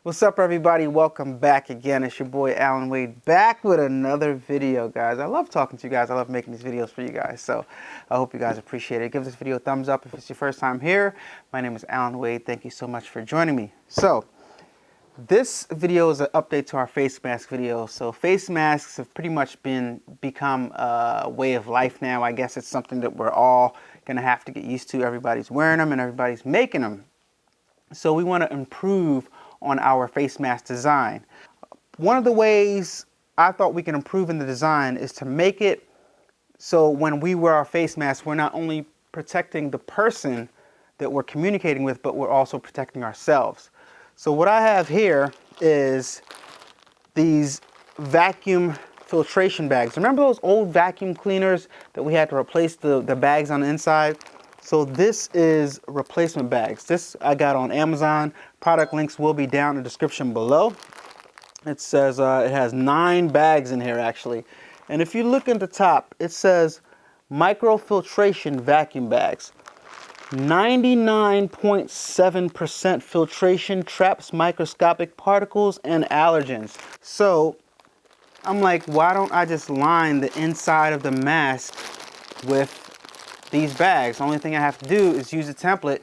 What's up, everybody? Welcome back again. It's your boy Allan Wade, back with another video, guys. I love talking to you guys. I love making these videos for you guys, so I hope you guys appreciate it. Give this video a thumbs up if it's your first time here. My name is Allan Wade. Thank you so much for joining me. So this video is an update to our face mask video. So face masks have pretty much become a way of life now. I guess it's something that we're all gonna have to get used to. Everybody's wearing them and everybody's making them. So we want to improve on our face mask design. One of the ways I thought we can improve in the design is to make it so when we wear our face mask, we're not only protecting the person that we're communicating with, but we're also protecting ourselves. So what I have here is these vacuum filtration bags. Remember those old vacuum cleaners that we had to replace the bags on the inside? So this is replacement bags. This I got on Amazon. Product links will be down in the description below. It says it has 9 bags in here actually. And if you look at the top, it says microfiltration vacuum bags. 99.7% filtration, traps microscopic particles and allergens. So I'm like, why don't I just line the inside of the mask with these bags? The only thing I have to do is use a template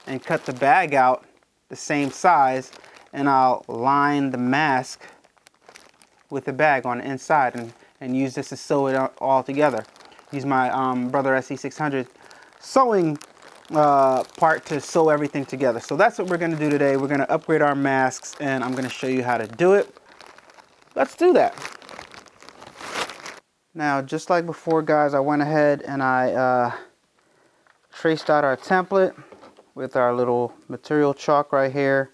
and cut the bag out the same size, and I'll line the mask with the bag on the inside and use this to sew it all together. Use my Brother SE600 sewing part to sew everything together. So that's what we're going to do today. We're going to upgrade our masks and I'm going to show you how to do it. Let's do that. Now, just like before, guys, I went ahead and I traced out our template with our little material chalk right here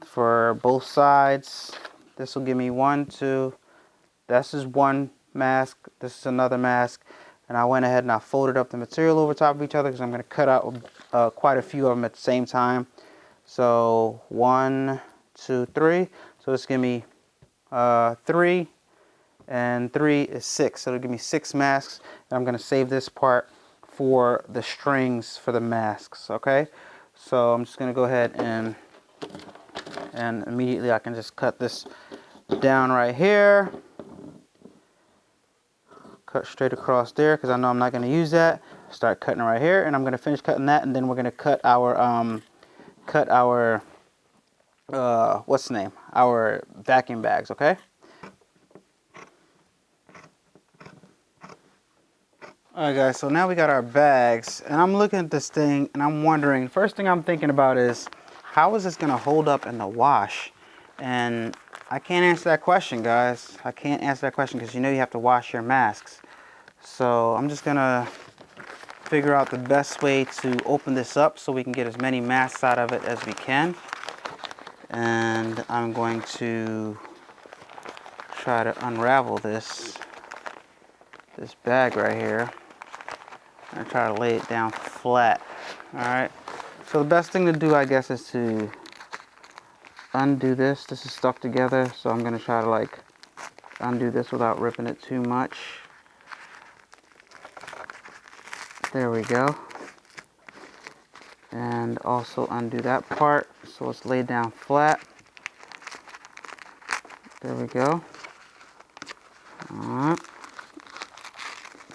for both sides. This will give me 1, 2. This is one mask. This is another mask. And I went ahead and I folded up the material over top of each other because I'm going to cut out quite a few of them at the same time. So 1, 2, 3. So this give me 3. And 3 is 6, so it'll give me 6 masks. And I'm going to save this part for the strings for the masks, okay? So I'm just going to go ahead and immediately I can just cut this down right here. Cut straight across there because I know I'm not going to use that. Start cutting right here, and I'm going to finish cutting that, and then we're going to cut our what's the name? Our vacuum bags, okay? Alright guys, so now we got our bags, and I'm looking at this thing and I'm wondering, first thing I'm thinking about is, how is this going to hold up in the wash? And I can't answer that question, guys. I can't answer that question because you know you have to wash your masks. So I'm just going to figure out the best way to open this up so we can get as many masks out of it as we can. And I'm going to try to unravel this bag right here. I try to lay it down flat. Alright, so the best thing to do, I guess, is to undo this. This is stuck together, so I'm going to try to like undo this without ripping it too much. There we go. And also undo that part so it's laid down flat. There we go. Alright,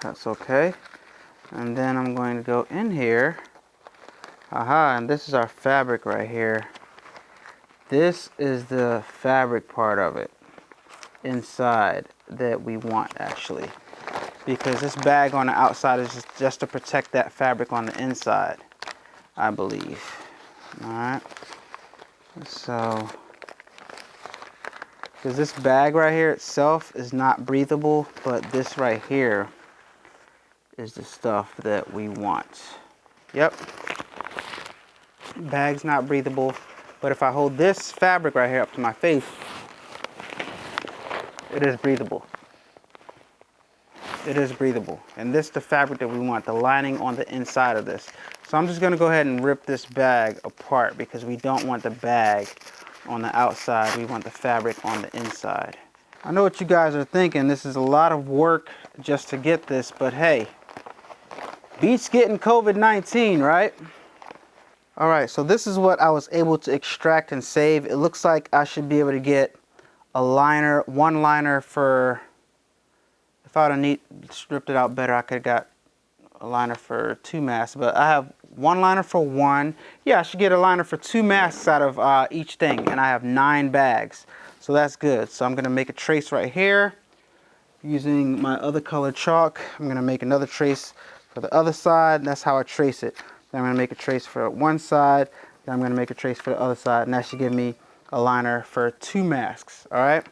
that's okay. And then I'm going to go in here. Aha, and this is our fabric right here. This is the fabric part of it inside that we want, actually, because this bag on the outside is just to protect that fabric on the inside, I believe. Alright, so because this bag right here itself is not breathable, but this right here is the stuff that we want. Yep, bag's not breathable, but if I hold this fabric right here up to my face, it is breathable. It is breathable, and this is the fabric that we want, the lining on the inside of this. So I'm just going to go ahead and rip this bag apart because we don't want the bag on the outside, we want the fabric on the inside. I know what you guys are thinking, this is a lot of work just to get this, but hey, beats getting COVID-19, right? All right, so this is what I was able to extract and save. It looks like I should be able to get a liner, one liner for, if I would have stripped it out better, I could have got a liner for 2 masks, but I have one liner for one. Yeah, I should get a liner for 2 masks out of each thing, and I have 9 bags. So that's good. So I'm gonna make a trace right here using my other colored chalk. I'm gonna make another trace for the other side. That's how I trace it. Then I'm gonna make a trace for one side, then I'm gonna make a trace for the other side, and that should give me a liner for 2 masks, all right?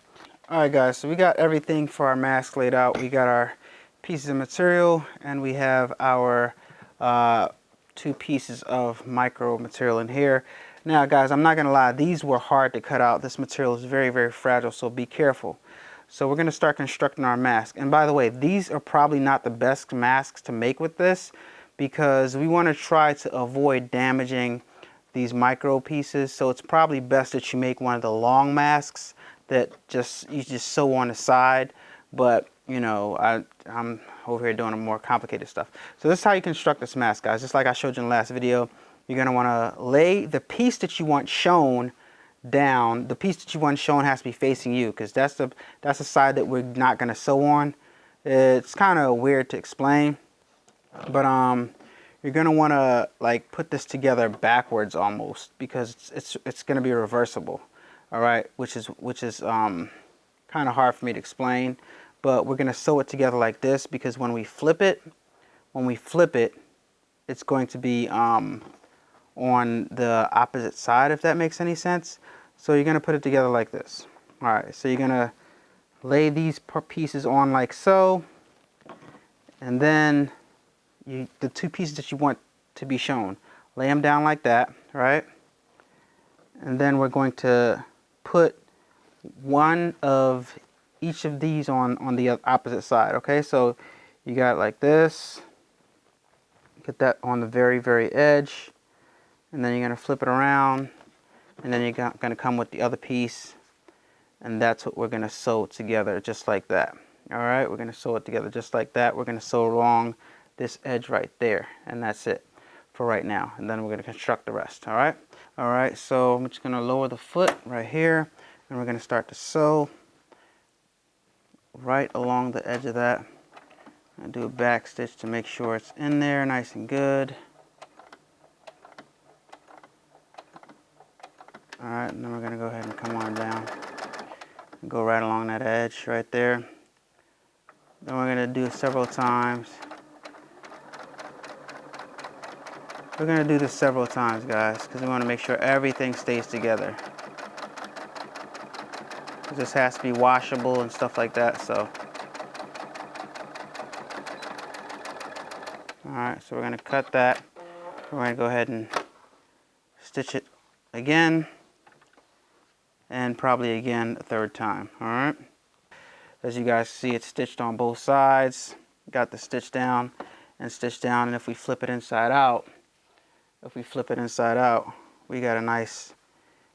All right, guys, so we got everything for our mask laid out. We got our pieces of material, and we have our 2 pieces of micro material in here. Now, guys, I'm not gonna lie, these were hard to cut out. This material is very, very fragile, so be careful. So we're gonna start constructing our mask. And by the way, these are probably not the best masks to make with this, because we wanna try to avoid damaging these micro pieces. So it's probably best that you make one of the long masks that you just sew on the side. But you know, I'm over here doing a more complicated stuff. So this is how you construct this mask, guys. Just like I showed you in the last video, you're gonna wanna lay the piece that you want shown down. The piece that you want shown has to be facing you, because that's the side that we're not gonna sew on. It's kind of weird to explain, but you're gonna wanna like put this together backwards almost, because it's gonna be reversible. All right, which is kind of hard for me to explain. But we're going to sew it together like this, because when we flip it, it's going to be on the opposite side, if that makes any sense. So you're going to put it together like this. All right, so you're going to lay these pieces on like so, and then the 2 pieces that you want to be shown, lay them down like that, right? And then we're going to put one of each of these on the opposite side. Okay, so you got it like this, get that on the very, very edge, and then you're going to flip it around, and then you're going to come with the other piece, and that's what we're going to sew together, just like that. All right, we're going to sew it together just like that. We're going to sew along this edge right there, and that's it for right now. And then we're going to construct the rest. All right, so I'm just going to lower the foot right here, and we're going to start to sew right along the edge of that. And do a back stitch to make sure it's in there nice and good. All right, and then we're going to go ahead and come on down and go right along that edge right there. Then we're going to do it several times. We're going to do this several times, guys, because we want to make sure everything stays together. This has to be washable and stuff like that, so. All right, so we're going to cut that. We're going to go ahead and stitch it again, and probably again a 3rd time. All right. As you guys see, it's stitched on both sides. Got the stitch down and stitch down, and if we flip it inside out, we got a nice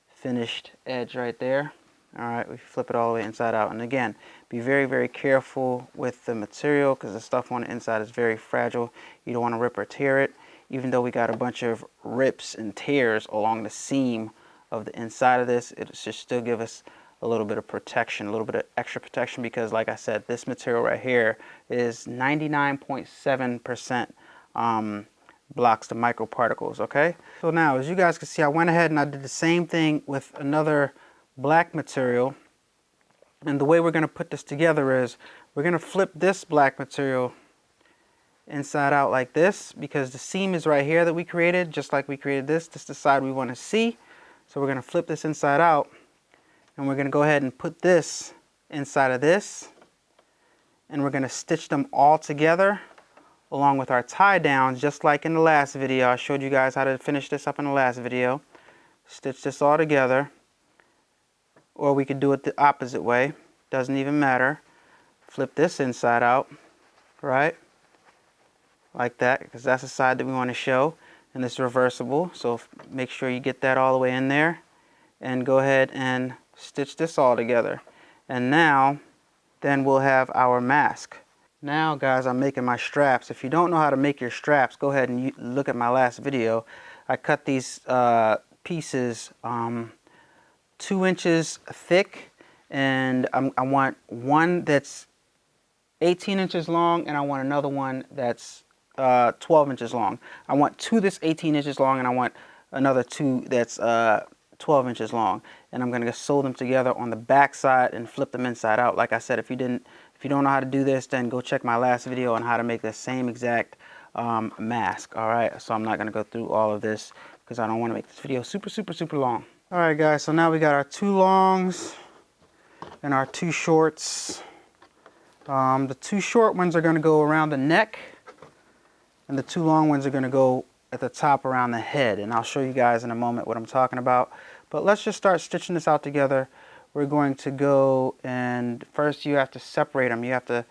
finished edge right there. All right, we flip it all the way inside out. And again, be very, very careful with the material, because the stuff on the inside is very fragile. You don't want to rip or tear it. Even though we got a bunch of rips and tears along the seam of the inside of this, it should still give us a little bit of protection, a little bit of extra protection, because like I said, this material right here is 99.7% blocks the microparticles, okay? So now, as you guys can see, I went ahead and I did the same thing with another black material, and the way we're going to put this together is we're going to flip this black material inside out like this, because the seam is right here that we created, just like we created this. This is the side we want to see, so we're going to flip this inside out, and we're going to go ahead and put this inside of this, and we're going to stitch them all together along with our tie downs, just like in the last video. I showed you guys how to finish this up in the last video. Stitch this all together. Or we could do it the opposite way. Doesn't even matter. Flip this inside out, right? Like that, because that's the side that we want to show. And it's reversible, so make sure you get that all the way in there. And go ahead and stitch this all together. And now, then we'll have our mask. Now, guys, I'm making my straps. If you don't know how to make your straps, go ahead and look at my last video. I cut these pieces 2 inches thick, and I want one that's 18 inches long, and I want another one that's 12 inches long. I want 2 that's 18 inches long, and I want another 2 that's 12 inches long. And I'm going to sew them together on the back side and flip them inside out. Like I said, if you don't know how to do this, then go check my last video on how to make the same exact mask. All right, so I'm not going to go through all of this because I don't want to make this video super long. All right, guys, so now we got our 2 longs and our 2 shorts. The 2 short ones are going to go around the neck, and the 2 long ones are going to go at the top around the head. And I'll show you guys in a moment what I'm talking about. But let's just start stitching this out together. We're going to go, and first you have to separate them. You have to,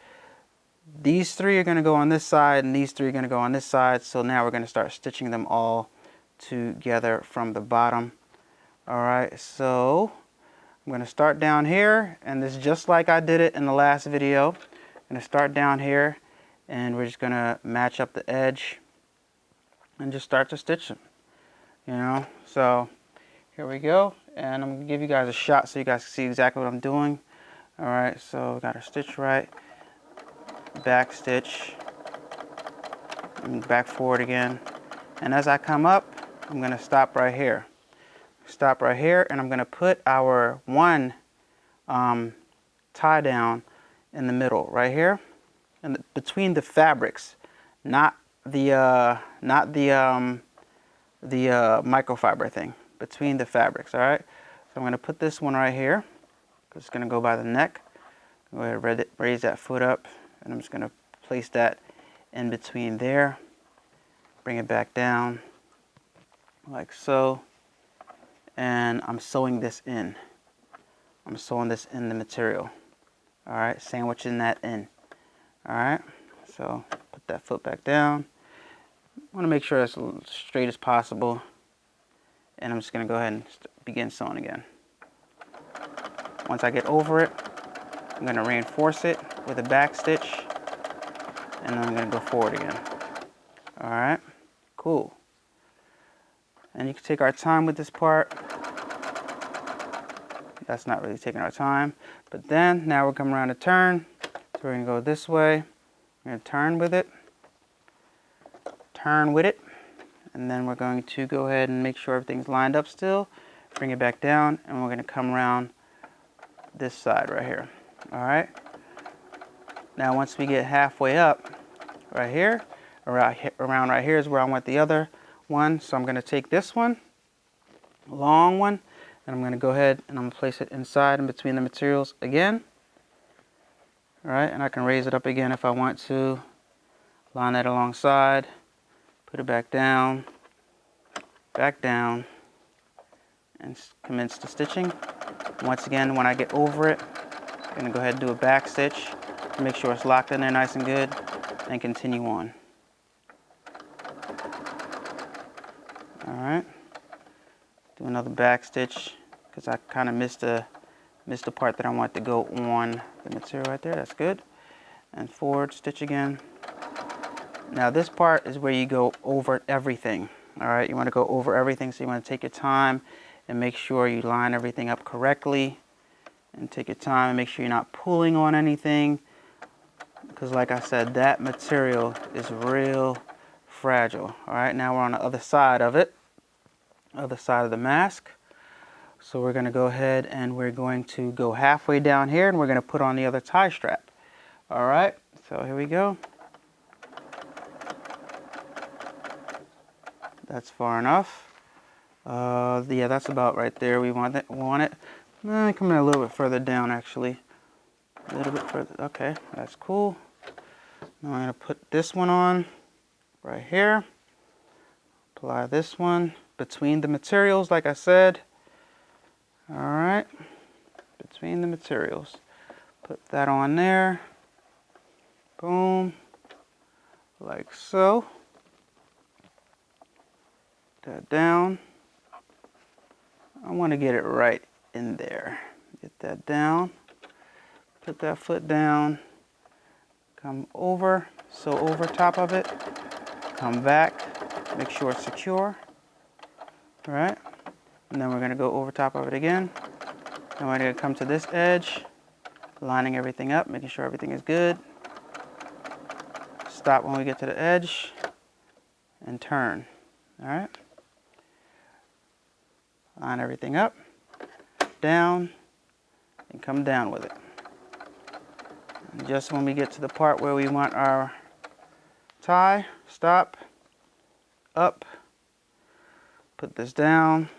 these 3 are going to go on this side, and these 3 are going to go on this side. So now we're going to start stitching them all together from the bottom. All right, so I'm going to start down here, and this is just like I did it in the last video. I'm going to start down here, and we're just going to match up the edge and just start to stitch them, you know. So here we go, and I'm going to give you guys a shot so you guys can see exactly what I'm doing. All right, so we got our stitch right, back stitch, and back forward again. And as I come up, I'm going to stop right here. Stop right here, and I'm going to put our one tie down in the middle right here, and between the fabrics, not the microfiber thing, between the fabrics. All right, so I'm going to put this one right here. It's going to go by the neck. Go ahead and raise that foot up, and I'm just going to place that in between there. Bring it back down like so. And I'm sewing this in. I'm sewing this in the material. All right, sandwiching that in. All right, so put that foot back down. I want to make sure it's as straight as possible. And I'm just going to go ahead and begin sewing again. Once I get over it, I'm going to reinforce it with a back stitch. And then I'm going to go forward again. All right, cool. And you can take our time with this part. That's not really taking our time. But then, now we're coming around to turn. So we're going to go this way. We're going to turn with it. Turn with it. And then we're going to go ahead and make sure everything's lined up still. Bring it back down. And we're going to come around this side right here. All right. Now, once we get halfway up, right here, around right here is where I want the other one. So I'm going to take this one, long one, and I'm going to go ahead and I'm going to place it inside in between the materials again. All right, and I can raise it up again if I want to. Line that alongside, put it back down, and commence the stitching. Once again, when I get over it, I'm going to go ahead and do a back stitch to make sure it's locked in there nice and good, and continue on. All right, do another back stitch because I kind of missed the part that I want to go on the material right there. That's good. And forward stitch again. Now this part is where you go over everything. All right, you want to go over everything, so you want to take your time and make sure you line everything up correctly. And take your time and make sure you're not pulling on anything, because like I said, that material is real fragile. All right, now we're on the other side of it, other side of the mask. So we're going to go ahead and we're going to go halfway down here, and we're going to put on the other tie strap. All right, so here we go. That's far enough. Yeah, that's about right there. We want it. Coming a little bit further down, actually. A little bit further. Okay, that's cool. Now I'm going to put this one on right here. Apply this one between the materials, like I said. All right, between the materials. Put that on there. Boom. Like so. Put that down. I want to get it right in there. Get that down. Put that foot down. Come over, sew over top of it. Come back. Make sure it's secure. All right, and then we're gonna go over top of it again. And we're gonna come to this edge, lining everything up, making sure everything is good. Stop when we get to the edge and turn. All right, line everything up, down, and come down with it. And just when we get to the part where we want our tie, stop, up, put this down,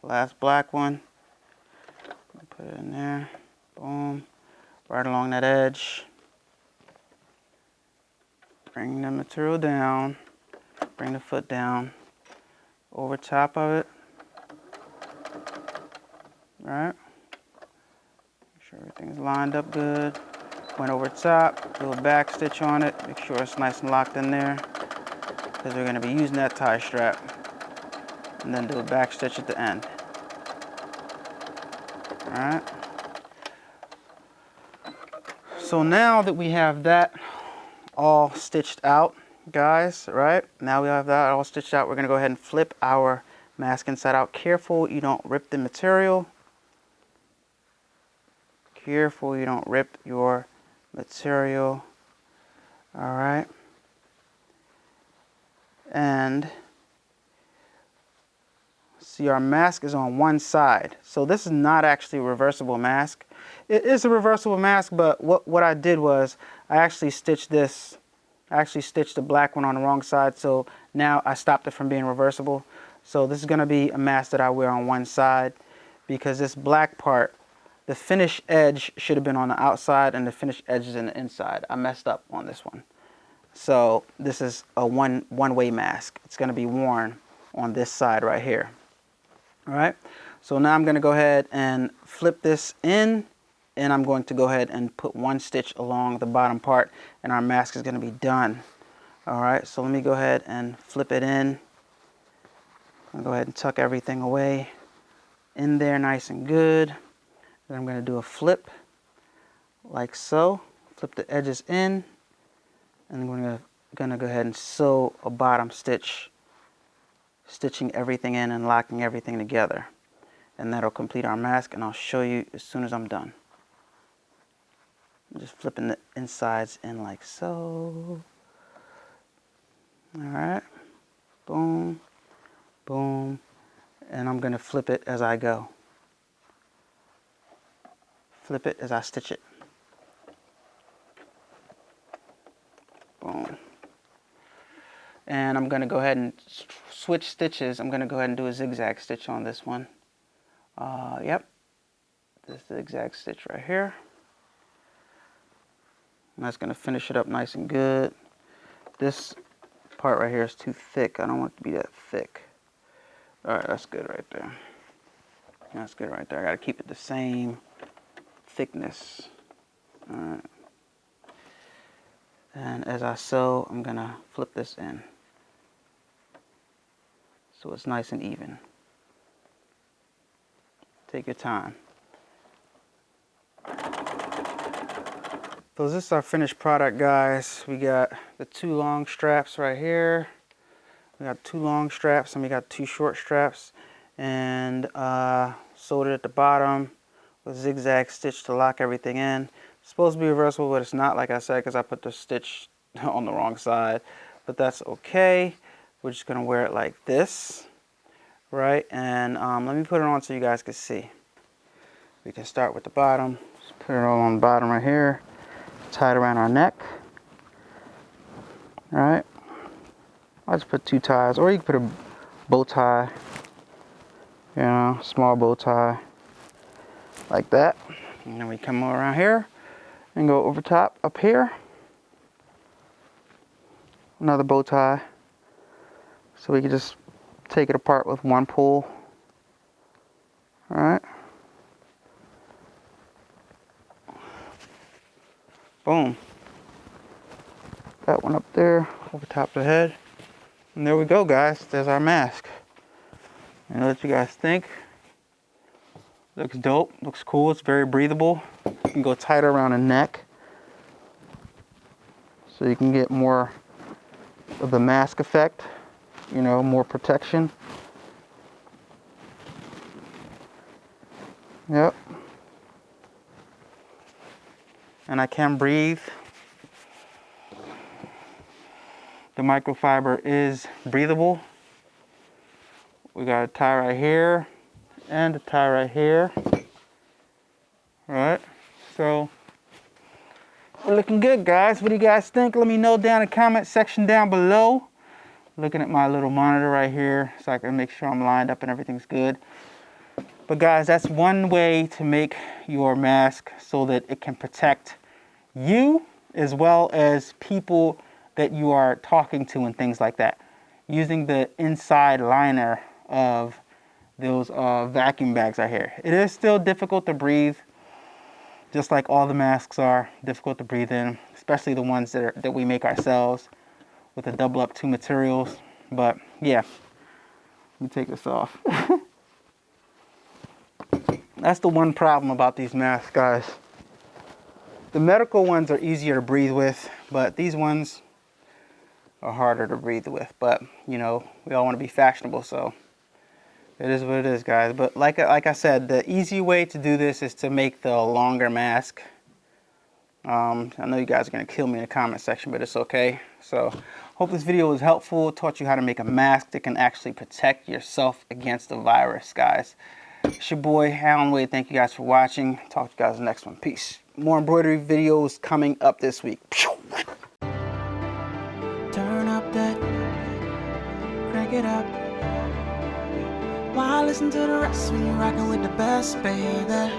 last black one, put it in there, boom, right along that edge. Bring the material down, bring the foot down, over top of it, all right? Make sure everything's lined up good. Went over top, do a back stitch on it, make sure it's nice and locked in there, because we're gonna be using that tie strap. And then do a back stitch at the end. All right. So now that we have that all stitched out, guys, right? Now we have that all stitched out, we're gonna go ahead and flip our mask inside out. Careful you don't rip the material. Careful you don't rip your material. All right. And see, our mask is on one side. So this is not actually a reversible mask. It is a reversible mask, but what I did was I actually stitched this. I actually stitched the black one on the wrong side, so now I stopped it from being reversible. So this is going to be a mask that I wear on one side, because this black part, the finished edge should have been on the outside and the finished edge is in the inside. I messed up on this one. So this is a one-way mask. It's going to be worn on this side right here. All right, so now I'm going to go ahead and flip this in, and I'm going to go ahead and put one stitch along the bottom part, and our mask is going to be done. All right, so let me go ahead and flip it in. I'll go ahead and tuck everything away in there nice and good. Then I'm going to do a flip like so. Flip the edges in, and I'm going to go ahead and sew a bottom stitch, stitching everything in and locking everything together. And that'll complete our mask, and I'll show you as soon as I'm done. I'm just flipping the insides in like so. All right, boom, boom, and I'm gonna flip it as I go. Flip it as I stitch it. Boom. And I'm going to go ahead and switch stitches. I'm going to go ahead and do a zigzag stitch on this one. Yep. This zigzag stitch right here. And that's going to finish it up nice and good. This part right here is too thick. I don't want it to be that thick. All right, that's good right there. That's good right there. I got to keep it the same thickness. All right. And as I sew, I'm going to flip this in, so it's nice and even. Take your time. So this is our finished product, guys. We got the two long straps right here. We got two long straps and we got two short straps, and sewed it at the bottom with zigzag stitch to lock everything in. It's supposed to be reversible, but it's not, like I said, because I put the stitch on the wrong side, but that's okay. We're just gonna wear it like this, right? And let me put it on so you guys can see. We can start with the bottom. Just put it all on the bottom right here. Tie it around our neck. All right. I'll just put two ties, or you can put a bow tie. You know, small bow tie, like that. And then we come around here and go over top up here. Another bow tie. So we can just take it apart with one pull. All right. Boom. That one up there, over top of the head. And there we go, guys. There's our mask. And what you guys think? Looks dope, looks cool, it's very breathable. You can go tighter around the neck, so you can get more of the mask effect, you know, more protection. Yep. And I can breathe. The microfiber is breathable. We got a tie right here and a tie right here. All right, so we're looking good, guys. What do you guys think? Let me know down in the comment section down below. Looking at my little monitor right here so I can make sure I'm lined up and everything's good. But guys, that's one way to make your mask so that it can protect you as well as people that you are talking to and things like that. Using the inside liner of those vacuum bags right here. It is still difficult to breathe, just like all the masks are difficult to breathe in, especially the ones that we make ourselves with the double up 2 materials. But yeah, let me take this off. That's the one problem about these masks, guys. The medical ones are easier to breathe with, but these ones are harder to breathe with. But you know, we all want to be fashionable, so it is what it is, guys. But like I said, the easy way to do this is to make the longer mask. I know you guys are going to kill me in the comment section, but it's okay. So hope this video was helpful. Taught you how to make a mask that can actually protect yourself against the virus, guys. It's your boy, Allan Wade. Thank you guys for watching. Talk to you guys in the next one. Peace. More embroidery videos coming up this week. Turn up that, crank it up. Why listen to the rest when you're rocking with the best, baby?